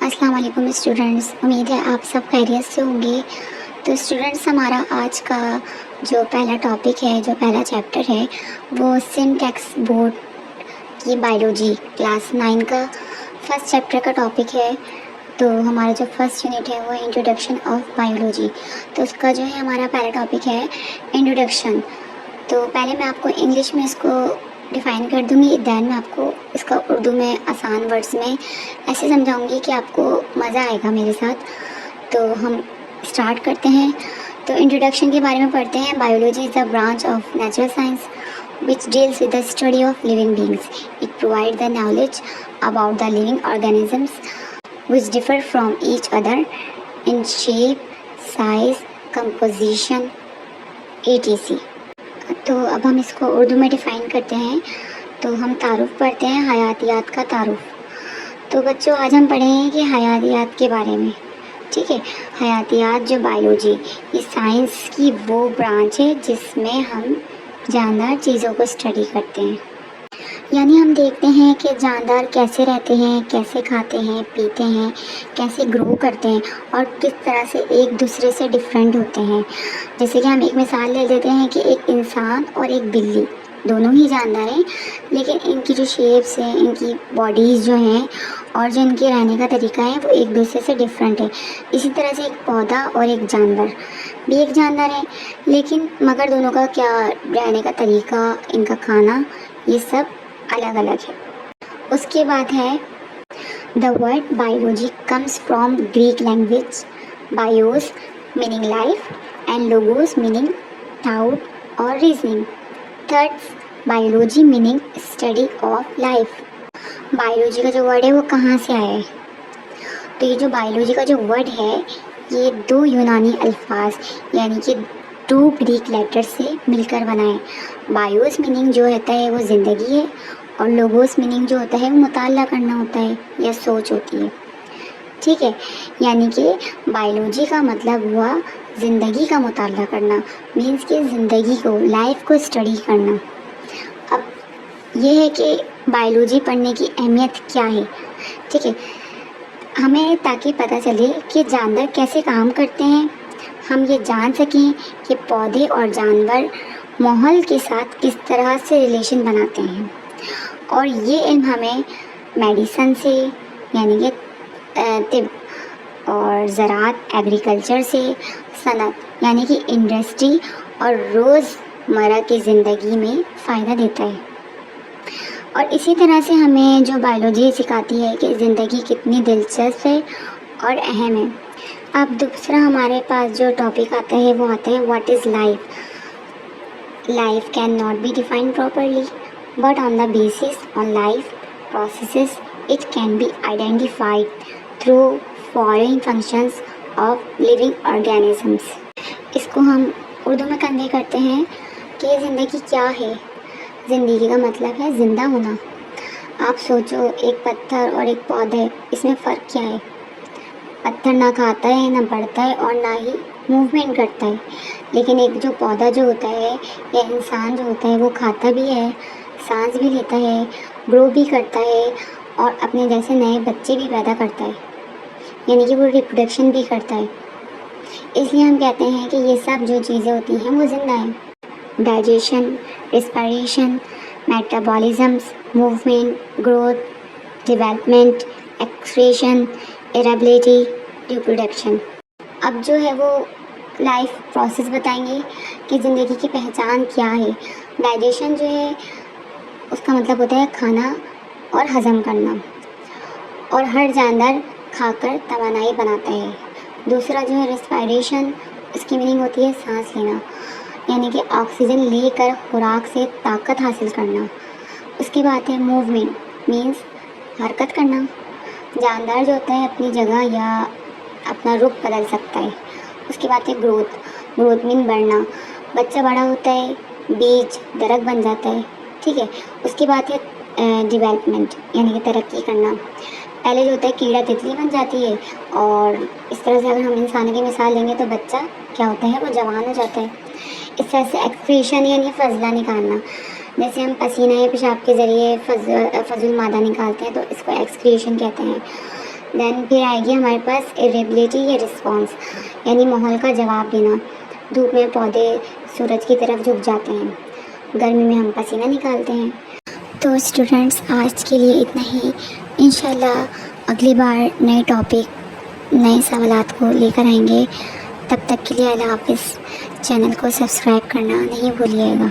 अस्सलाम वालेकुम स्टूडेंट्स, उम्मीद है आप सब खैरियत से होंगे। तो स्टूडेंट्स, हमारा आज का जो पहला टॉपिक है, जो पहला चैप्टर है, वो सिंटैक्स बोर्ड की बायोलॉजी क्लास 9 का फर्स्ट चैप्टर का टॉपिक है। तो हमारा जो फर्स्ट यूनिट है वो इंट्रोडक्शन ऑफ बायोलॉजी। तो उसका जो है हमारा पहला टॉपिक है इंट्रोडक्शन। तो पहले मैं आपको इंग्लिश में इसको डिफ़ाइन कर दूँगी, दैन मैं आपको इसका उर्दू में आसान वर्ड्स में ऐसे समझाऊँगी कि आपको मज़ा आएगा मेरे साथ। तो हम स्टार्ट करते हैं। तो इंट्रोडक्शन के बारे में पढ़ते हैं। Biology is the branch of natural science which deals with the study of living beings. It provides the knowledge about the living organisms which differ from each other in shape, size, composition, etc. तो अब हम इसको उर्दू में define करते हैं। तो हम तारुफ पढ़ते हैं, हयातियात का तारुफ। तो बच्चों, आज हम पढ़ेंगे कि हयातियात के बारे में। ठीक है, हयातियात जो बायोलॉजी, ये साइंस की वो ब्रांच है जिसमें हम जानदार चीज़ों को स्टडी करते हैं। यानी हम देखते हैं कि जानदार कैसे रहते हैं, कैसे खाते हैं, पीते हैं, कैसे ग्रो करते हैं और किस तरह से एक दूसरे से डिफरेंट होते हैं। जैसे कि हम एक मिसाल ले लेते हैं कि एक इंसान और एक बिल्ली दोनों ही जानदार हैं, लेकिन इनकी जो शेप्स हैं, इनकी बॉडीज़ जो हैं और जो इनके रहने का तरीका है वो एक दूसरे से डिफरेंट है। इसी तरह से एक पौधा और एक जानवर भी एक जानदार है, लेकिन मगर दोनों का क्या रहने का तरीका, इनका खाना, ये सब अलग अलग है। उसके बाद है the word biology comes from Greek language bios meaning life and logos meaning thought और reasoning. Third, biology meaning study of life. Biology का जो वर्ड है वो कहाँ से आया है? तो ये जो बायोलॉजी का जो वर्ड है ये दो यूनानी अल्फाज यानी कि टू ग्रीक लेटर से मिलकर बना है। बायोस मीनिंग जो होता है वो ज़िंदगी है और लोगोस मीनिंग जो होता है वो मुताला करना होता है या सोच होती है। ठीक है, यानी कि बायोलॉजी का मतलब हुआ ज़िंदगी का मुताला करना, मीन्स कि ज़िंदगी को, लाइफ को स्टडी करना। अब ये है कि बायोलॉजी पढ़ने की अहमियत क्या है। ठीक है, हमें ताकि पता चले कि जानवर कैसे काम करते हैं, हम ये जान सकें कि पौधे और जानवर माहौल के साथ किस तरह से रिलेशन बनाते हैं। और ये इल्म हमें मेडिसन से यानी कि तिब और ज़राअत एग्रीकल्चर से, सनत यानी कि इंडस्ट्री और रोज़मर्रा की ज़िंदगी में फ़ायदा देता है। और इसी तरह से हमें जो बायोलॉजी सिखाती है कि ज़िंदगी कितनी दिलचस्प है और अहम है। अब दूसरा हमारे पास जो टॉपिक आता है वो आता है what is life. Life can not be defined properly but on the basis on life processes it can be identified through following functions of living organisms. इसको हम उर्दू में कन्वे करते हैं कि ज़िंदगी क्या है। ज़िंदगी का मतलब है ज़िंदा होना। आप सोचो, एक पत्थर और एक पौधे, इसमें फ़र्क क्या है? पत्थर ना खाता है, ना बढ़ता है और ना ही मूवमेंट करता है, लेकिन एक जो पौधा जो होता है या इंसान जो होता है वो खाता भी है, सांस भी लेता है, ग्रो भी करता है और अपने जैसे नए बच्चे भी पैदा करता है, यानी कि वो रिप्रोडक्शन भी करता है। इसलिए हम कहते हैं कि ये सब जो चीज़ें होती हैं वो ज़िंदा हैं। Digestion, respiration, metabolisms, movement, growth, development, excretion, irritability, reproduction. अब जो है वो लाइफ प्रोसेस बताएंगे कि ज़िंदगी की पहचान क्या है। डाइजेशन जो है उसका मतलब होता है खाना और हज़म करना, और हर जानदार खाकर तवानाई बनाता है। दूसरा जो है रेस्पिरेशन, उसकी मीनिंग होती है सांस लेना, यानी कि ऑक्सीजन लेकर खुराक से ताकत हासिल करना। उसके बाद है मूवमेंट, मीन्स हरकत करना। जानदार जो होता है अपनी जगह या अपना रुख बदल सकता है। उसके बाद है ग्रोथ, ग्रोथ मीन बढ़ना। बच्चा बड़ा होता है, बीज दरख्त बन जाता है। ठीक है, उसके बाद है डेवलपमेंट, यानी कि तरक्की करना। पहले जो होता है कीड़ा तितली बन जाती है, और इस तरह से अगर हम इंसान की मिसाल लेंगे तो बच्चा क्या होता है, वो जवान हो जाता है। इस तरह से एक्सक्रीशन यानी फजला निकालना, जैसे हम पसीना या पेशाब के ज़रिए फजुल मादा निकालते हैं तो इसको एक्सक्रीशन कहते हैं। देन फिर आएगी हमारे पास इरेबिलिटी या रिस्पॉन्स, यानी माहौल का जवाब देना। धूप में पौधे सूरज की तरफ झुक जाते हैं, गर्मी में हम पसीना निकालते हैं। तो स्टूडेंट्स आज के लिए इतना ही। इंशाल्लाह अगली बार नए टॉपिक नए सवालात को लेकर आएंगे। तब तक के लिए अल्लाह हाफ़िज़। चैनल को सब्सक्राइब करना नहीं भूलिएगा।